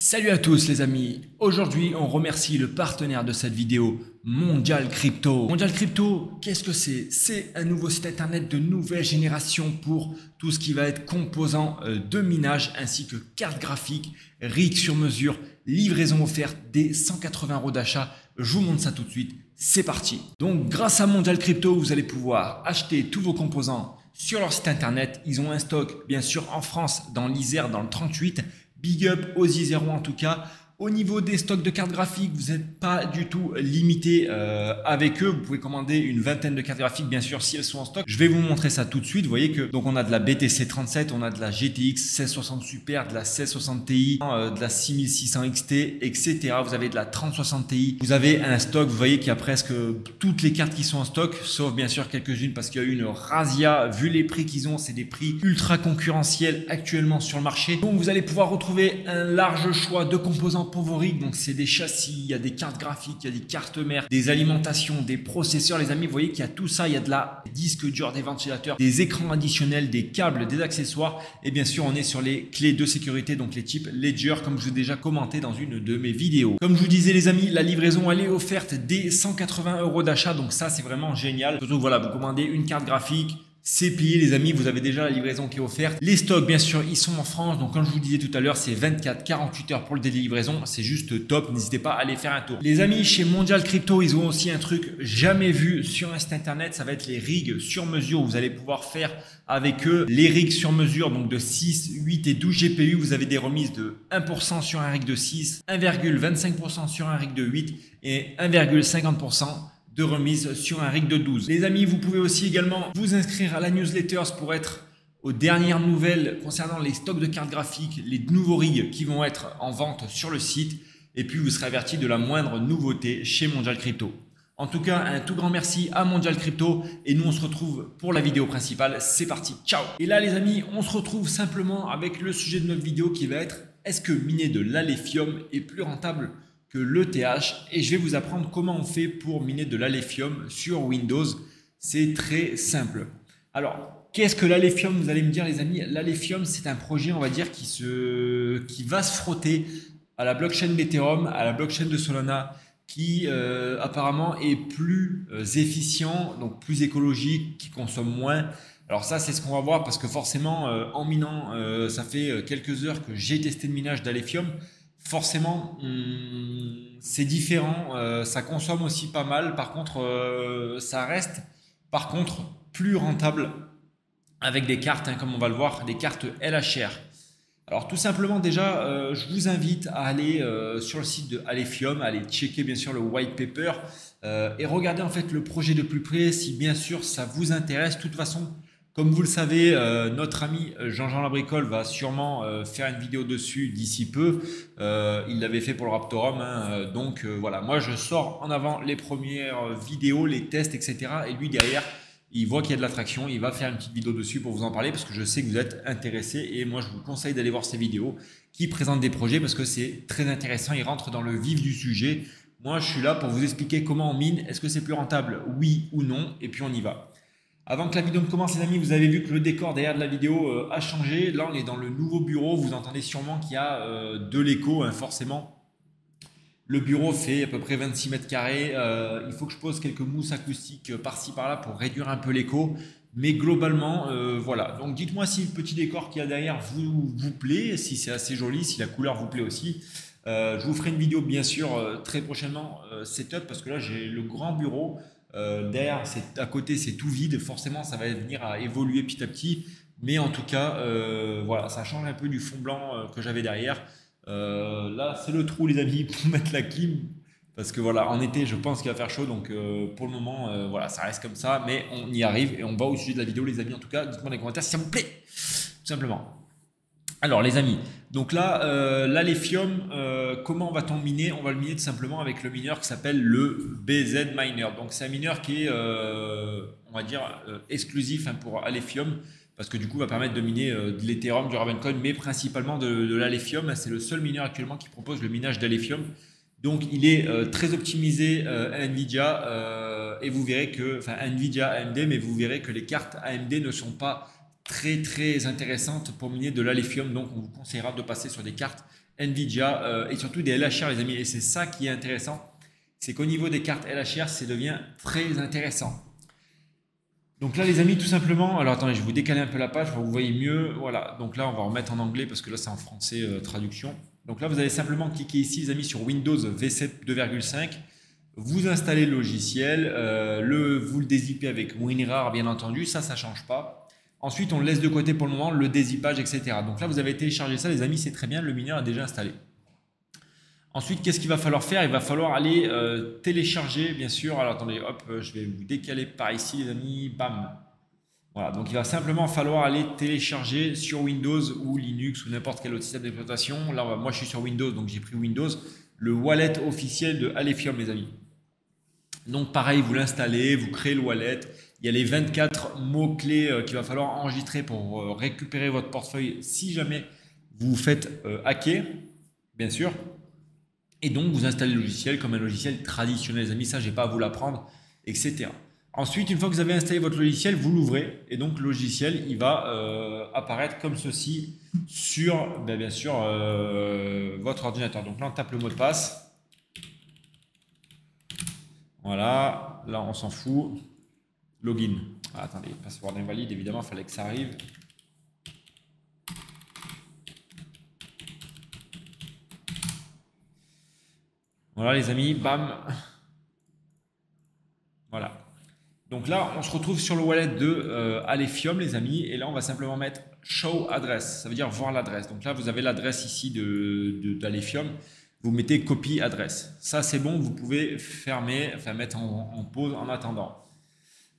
Salut à tous les amis, aujourd'hui on remercie le partenaire de cette vidéo, Mondial Crypto. Mondial Crypto, qu'est-ce que c'est? C'est un nouveau site internet de nouvelle génération pour tout ce qui va être composants de minage ainsi que cartes graphiques, rigs sur mesure, livraison offerte dès 180 € d'achat. Je vous montre ça tout de suite, c'est parti. Donc grâce à Mondial Crypto, vous allez pouvoir acheter tous vos composants sur leur site internet. Ils ont un stock bien sûr en France, dans l'Isère, dans le 38. Big up aux Isero en tout cas. Au niveau des stocks de cartes graphiques, vous n'êtes pas du tout limité avec eux. Vous pouvez commander une vingtaine de cartes graphiques, bien sûr, si elles sont en stock. Je vais vous montrer ça tout de suite. Vous voyez que donc on a de la BTC 37, on a de la GTX 1660 Super, de la 1660 Ti, de la 6600 XT, etc. Vous avez de la 3060 Ti. Vous avez un stock, vous voyez qu'il y a presque toutes les cartes qui sont en stock, sauf bien sûr quelques-unes parce qu'il y a eu une razzia. Vu les prix qu'ils ont, c'est des prix ultra concurrentiels actuellement sur le marché. Donc vous allez pouvoir retrouver un large choix de composants pour vos rigs. Donc c'est des châssis, il y a des cartes graphiques, il y a des cartes mères, des alimentations, des processeurs. Les amis, vous voyez qu'il y a tout ça. Il y a de la disque dur, des ventilateurs, des écrans additionnels, des câbles, des accessoires. Et bien sûr, on est sur les clés de sécurité, donc les types Ledger, comme je vous ai déjà commenté dans une de mes vidéos. Comme je vous disais les amis, la livraison elle est offerte dès 180 € d'achat. Donc ça, c'est vraiment génial. Surtout, voilà, vous commandez une carte graphique, c'est plié les amis, vous avez déjà la livraison qui est offerte. Les stocks bien sûr ils sont en France, donc comme je vous disais tout à l'heure c'est 24-48 heures pour le délai de livraison, c'est juste top, n'hésitez pas à aller faire un tour. Les amis, chez Mondial Crypto ils ont aussi un truc jamais vu sur un site internet, ça va être les rigs sur mesure. Vous allez pouvoir faire avec eux les rigs sur mesure, donc de 6, 8 et 12 GPU. Vous avez des remises de 1% sur un rig de 6, 1,25% sur un rig de 8 et 1,50% de remise sur un rig de 12. Les amis, vous pouvez aussi également vous inscrire à la newsletter pour être aux dernières nouvelles concernant les stocks de cartes graphiques, les nouveaux rigs qui vont être en vente sur le site, et puis vous serez averti de la moindre nouveauté chez Mondial Crypto. En tout cas, un tout grand merci à Mondial Crypto et nous on se retrouve pour la vidéo principale. C'est parti, ciao! Et là les amis, on se retrouve simplement avec le sujet de notre vidéo qui va être: est-ce que miner de l'Alephium est plus rentable que l'ETH? Et je vais vous apprendre comment on fait pour miner de l'Alephium sur Windows. C'est très simple. Alors, qu'est-ce que l'Alephium? Vous allez me dire les amis, l'Alephium c'est un projet on va dire qui va se frotter à la blockchain d'Ethereum, à la blockchain de Solana, qui apparemment est plus efficient, donc plus écologique, qui consomme moins. Alors ça c'est ce qu'on va voir parce que forcément en minant, ça fait quelques heures que j'ai testé le minage d'Alephium. Forcément, c'est différent, ça consomme aussi pas mal. Par contre, ça reste par contre plus rentable avec des cartes, comme on va le voir, des cartes LHR. Alors tout simplement déjà, je vous invite à aller sur le site de Alephium, à aller checker bien sûr le white paper et regarder en fait le projet de plus près si bien sûr ça vous intéresse. De toute façon, comme vous le savez, notre ami Jean-Jean Labricole va sûrement faire une vidéo dessus d'ici peu. Il l'avait fait pour le Raptorum, hein, donc voilà, moi je sors en avant les premières vidéos, les tests, etc. Et lui derrière, il voit qu'il y a de l'attraction, il va faire une petite vidéo dessus pour vous en parler parce que je sais que vous êtes intéressés et moi je vous conseille d'aller voir ces vidéos qui présentent des projets parce que c'est très intéressant, il rentre dans le vif du sujet. Moi je suis là pour vous expliquer comment on mine, est-ce que c'est plus rentable, oui ou non, et puis on y va. Avant que la vidéo ne commence les amis, vous avez vu que le décor derrière de la vidéo a changé. Là on est dans le nouveau bureau, vous entendez sûrement qu'il y a de l'écho, hein, forcément. Le bureau fait à peu près 26 mètres carrés. Il faut que je pose quelques mousses acoustiques par-ci par-là pour réduire un peu l'écho. Mais globalement, voilà. Donc dites-moi si le petit décor qu'il y a derrière vous plaît, si c'est assez joli, si la couleur vous plaît aussi. Je vous ferai une vidéo bien sûr très prochainement setup parce que là j'ai le grand bureau. Derrière, à côté, c'est tout vide. Forcément, ça va venir à évoluer petit à petit. Mais en tout cas, voilà, ça change un peu du fond blanc que j'avais derrière. Là, c'est le trou, les amis, pour mettre la clim. Parce que voilà, en été, je pense qu'il va faire chaud. Donc, pour le moment, voilà, ça reste comme ça. Mais on y arrive et on va au sujet de la vidéo, les amis. En tout cas, dites-moi dans les commentaires si ça vous plaît. Tout simplement. Alors les amis, donc là, l'Alephium, comment va-t-on miner? On va le miner tout simplement avec le mineur qui s'appelle le BZ Miner. Donc c'est un mineur qui est, on va dire, exclusif pour Alephium, parce que du coup va permettre de miner de l'Ethereum, du Ravencoin, mais principalement de l'Alephium. C'est le seul mineur actuellement qui propose le minage d'Alephium. Donc il est très optimisé à Nvidia, et vous verrez que, enfin Nvidia, AMD, mais vous verrez que les cartes AMD ne sont pas très intéressante pour miner de l'Alephium, donc on vous conseillera de passer sur des cartes Nvidia et surtout des LHR les amis. Et c'est ça qui est intéressant, c'est qu'au niveau des cartes LHR, ça devient très intéressant. Donc là les amis, tout simplement, alors attendez, je vais vous décaler un peu la page pour que vous voyez mieux. Voilà, donc là on va remettre en anglais parce que là c'est en français traduction. Donc là vous allez simplement cliquer ici les amis sur Windows V7 2.5. Vous installez le logiciel, vous le dézippez avec WinRAR bien entendu, ça ne change pas. Ensuite on le laisse de côté pour le moment, le dézippage, etc. Donc là vous avez téléchargé ça les amis, c'est très bien, le mineur est déjà installé. Ensuite, qu'est-ce qu'il va falloir faire? Il va falloir aller télécharger, bien sûr. Alors attendez, hop, je vais vous décaler par ici, les amis. Bam. Voilà, donc il va simplement falloir aller télécharger sur Windows ou Linux ou n'importe quel autre système d'exploitation. Là, moi, je suis sur Windows, donc j'ai pris Windows. Le wallet officiel de Alephium, les amis. Donc pareil, vous l'installez, vous créez le wallet. Il y a les 24 mots-clés qu'il va falloir enregistrer pour récupérer votre portefeuille si jamais vous vous faites hacker, bien sûr. Et donc, vous installez le logiciel comme un logiciel traditionnel, les amis. Ça, je n'ai pas à vous l'apprendre, etc. Ensuite, une fois que vous avez installé votre logiciel, vous l'ouvrez. Et donc, le logiciel, il va apparaître comme ceci sur, bien sûr, votre ordinateur. Donc là, on tape le mot de passe. Voilà. Là, on s'en fout. Login. Ah, attendez, password invalide, évidemment, il fallait que ça arrive. Voilà les amis, bam. Voilà. Donc là, on se retrouve sur le wallet de Alephium les amis. Et là, on va simplement mettre Show Address. Ça veut dire voir l'adresse. Donc là, vous avez l'adresse ici d'Alephium. Vous mettez copie adresse. Ça, c'est bon. Vous pouvez fermer, enfin mettre en pause en attendant.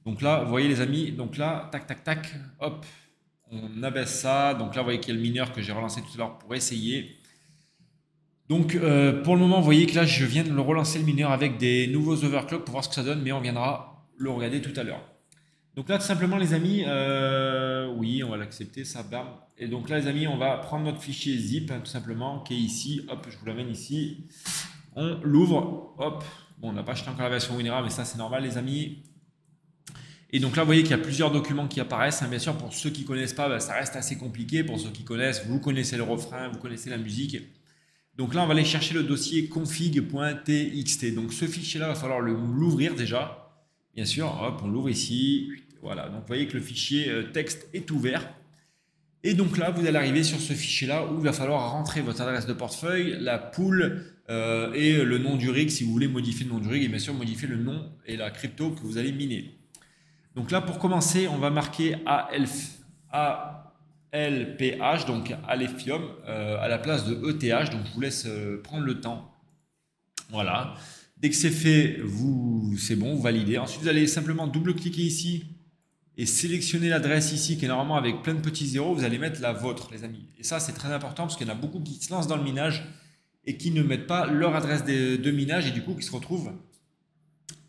Donc là, vous voyez les amis. Donc là, tac, tac, tac. Hop. On abaisse ça. Donc là, vous voyez qu'il y a le mineur que j'ai relancé tout à l'heure pour essayer. Donc pour le moment, vous voyez que là, je viens de le relancer le mineur avec des nouveaux overclocks pour voir ce que ça donne, mais on viendra le regarder tout à l'heure. Donc là, tout simplement, les amis, oui, on va l'accepter, ça, bam. Et donc là, les amis, on va prendre notre fichier zip, hein, tout simplement, qui est ici. Hop, je vous l'amène ici. On l'ouvre, hop. Bon, on n'a pas acheté encore la version WinRAR, mais ça, c'est normal, les amis. Et donc là, vous voyez qu'il y a plusieurs documents qui apparaissent. Hein. Bien sûr, pour ceux qui ne connaissent pas, ça reste assez compliqué. Pour ceux qui connaissent, vous connaissez le refrain, vous connaissez la musique. Donc là, on va aller chercher le dossier config.txt. Donc ce fichier-là, il va falloir l'ouvrir déjà. Bien sûr, hop, on l'ouvre ici. Voilà, donc vous voyez que le fichier texte est ouvert. Et donc là, vous allez arriver sur ce fichier-là où il va falloir rentrer votre adresse de portefeuille, la pool et le nom du rig si vous voulez modifier le nom du rig et bien sûr modifier le nom et la crypto que vous allez miner. Donc là, pour commencer, on va marquer ALPH, donc Alephium, à la place de ETH. Donc je vous laisse prendre le temps. Voilà. Dès que c'est fait, c'est bon, vous validez. Ensuite, vous allez simplement double-cliquer ici et sélectionner l'adresse ici qui est normalement avec plein de petits zéros. Vous allez mettre la vôtre, les amis. Et ça, c'est très important parce qu'il y en a beaucoup qui se lancent dans le minage et qui ne mettent pas leur adresse de minage et du coup qui se retrouvent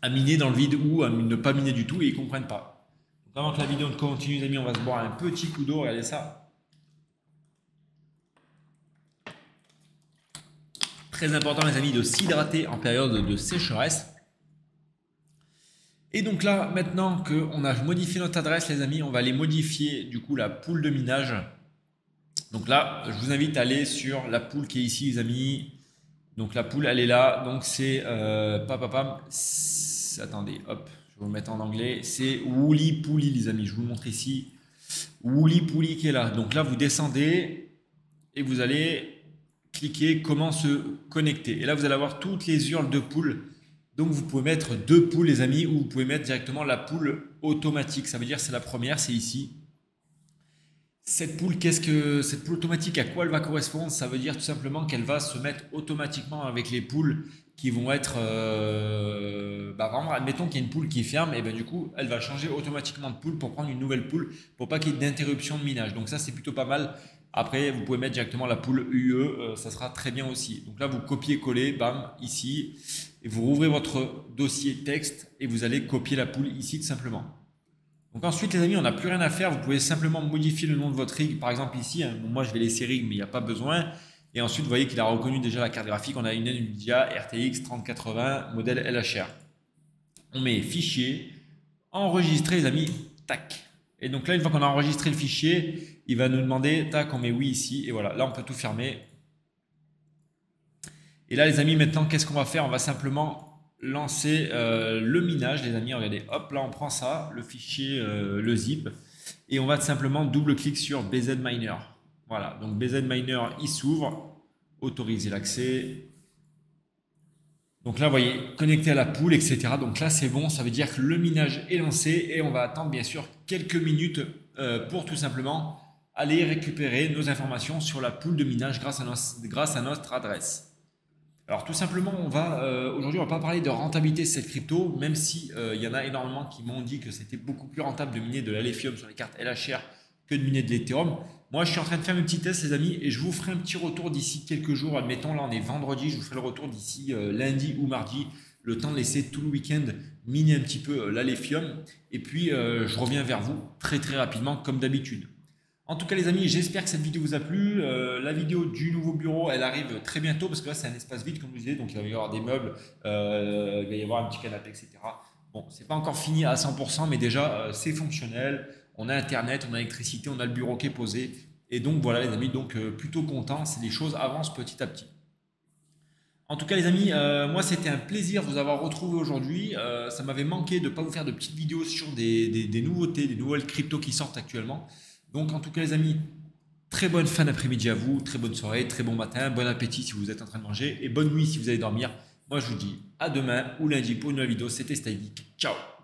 à miner dans le vide ou à ne pas miner du tout et ils ne comprennent pas. Donc avant que la vidéo ne continue, les amis, on va se boire un petit coup d'eau. Regardez ça. Très important, les amis, de s'hydrater en période de sécheresse. Et donc là, maintenant qu'on a modifié notre adresse, les amis, on va aller modifier du coup la pool de minage. Donc là, je vous invite à aller sur la pool qui est ici, les amis. Donc la pool, elle est là. Donc c'est attendez, hop, je vais vous mettre en anglais. C'est Woolly Poolly, les amis. Je vous le montre ici. Woolly Poolly qui est là. Donc là, vous descendez et vous allez cliquer comment se connecter. Et là, vous allez avoir toutes les URL de pool. Donc, vous pouvez mettre deux pools, les amis, ou vous pouvez mettre directement la pool automatique. Ça veut dire c'est la première, c'est ici. Cette pool, cette pool automatique, à quoi elle va correspondre? Ça veut dire tout simplement qu'elle va se mettre automatiquement avec les pools qui vont être... vraiment, admettons qu'il y a une pool qui ferme, et bien du coup, elle va changer automatiquement de pool pour prendre une nouvelle pool pour pas qu'il y ait d'interruption de minage. Donc ça, c'est plutôt pas mal. Après, vous pouvez mettre directement la pool UE, ça sera très bien aussi. Donc là, vous copiez-collez, bam, ici, et vous rouvrez votre dossier texte et vous allez copier la pool ici tout simplement. Donc ensuite, les amis, on n'a plus rien à faire. Vous pouvez simplement modifier le nom de votre rig. Par exemple ici, hein, bon, moi je vais laisser rig, mais il n'y a pas besoin. Et ensuite, vous voyez qu'il a reconnu déjà la carte graphique. On a une Nvidia RTX 3080 modèle LHR. On met fichier, enregistrer, les amis, tac. Et donc là, une fois qu'on a enregistré le fichier, il va nous demander, tac, on met oui ici. Et voilà, là, on peut tout fermer. Et là les amis, maintenant qu'est-ce qu'on va faire? On va simplement lancer le minage les amis. Regardez, hop là on prend ça, le fichier, le zip, et on va simplement double-clic sur BZ Miner. Voilà, donc BZ Miner il s'ouvre, autoriser l'accès. Donc là, vous voyez, connecté à la pool, etc. Donc là, c'est bon, ça veut dire que le minage est lancé et on va attendre bien sûr quelques minutes pour tout simplement aller récupérer nos informations sur la pool de minage grâce à notre adresse. Alors tout simplement, aujourd'hui, on va pas parler de rentabilité de cette crypto, même si il y en a énormément qui m'ont dit que c'était beaucoup plus rentable de miner de l'Alephium sur les cartes LHR que de miner de l'Ethereum. Moi, je suis en train de faire mes petits tests, les amis, et je vous ferai un petit retour d'ici quelques jours. Admettons, là, on est vendredi, je vous ferai le retour d'ici lundi ou mardi, le temps de laisser tout le week-end miner un petit peu l'Alephium. Et puis, je reviens vers vous très très rapidement, comme d'habitude. En tout cas, les amis, j'espère que cette vidéo vous a plu. La vidéo du nouveau bureau, elle arrive très bientôt parce que là, c'est un espace vide, comme je vous disais. Donc, il va y avoir des meubles, il va y avoir un petit canapé, etc. Bon, c'est pas encore fini à 100%, mais déjà, c'est fonctionnel. On a Internet, on a l'électricité, on a le bureau qui est posé. Et donc, voilà, les amis, donc plutôt content. Les choses avancent petit à petit. En tout cas, les amis, moi, c'était un plaisir de vous avoir retrouvé aujourd'hui. Ça m'avait manqué de ne pas vous faire de petites vidéos sur des nouveautés, des nouvelles cryptos qui sortent actuellement. Donc, en tout cas, les amis, très bonne fin d'après-midi à vous, très bonne soirée, très bon matin, bon appétit si vous êtes en train de manger et bonne nuit si vous allez dormir. Moi, je vous dis à demain ou lundi pour une nouvelle vidéo. C'était Stylegeek. Ciao!